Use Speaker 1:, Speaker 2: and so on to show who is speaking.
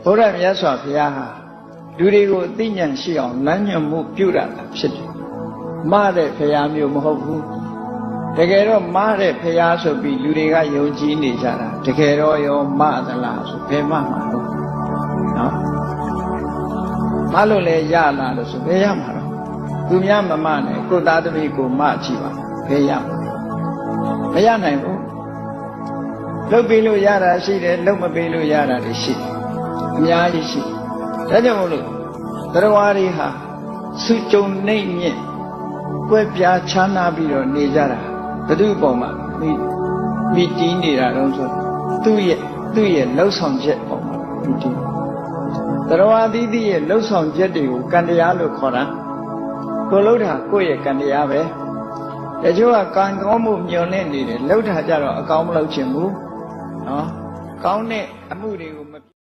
Speaker 1: ဘုရားမြတ်စွာဘုရားဟာလူတွေကိုအသိဉာဏ်ရှိအောင်လမ်းညွှန်မှုပြုတာဖြစ်တယ်မတဲ့ဘုရားမျိုးမဟုတ်ဘူးတကယ်တော့မတဲ့ဘုရားဆိုပြီးလူတွေကယုံကြည်နေကြတာတကယ်တော့ရောမသလားဆိုဘယ်မှမဟုတ်နော်မလို့လေရလာလို့ဆိုဘယ်ရမှာတော့သူများမမနဲ့ကိုသားသမီးကိုမကြည့်ပါဘယ်ရမှာမရနိုင်ဘူးလှုပ်ပြီးလို့ရတာရှိတယ်လှုပ်မပြီးလို့ရတာတွေရှိတယ်အများကြီးရှိဒါကြောင့်မို့လို့တရားဝါတွေဟာစုကြုံနှိမ့်မြင့်ကွဲပြားခြားနာပြီးတော့နေကြတာဘု து ပုံမှာမိတီးနေတာတော့ဆိုသူ့ရဲ့လှုပ်ဆောင်ချက်ပုံမှာမိတီးတရားဝါသီးသီးရဲ့လှုပ်ဆောင်ချက်တွေကိုကံတရားလို့ခေါ်တာကိုလှုပ်တာကိုယ့်ရဲ့ကံတရားပဲတချို့ကကံကောင်းမှုမျှော်လင့်နေတယ်လှုပ်တာကြတော့အကောင်းမလုပ်ချင်ဘူးနော်ကောင်းတဲ့အမှုတွေကို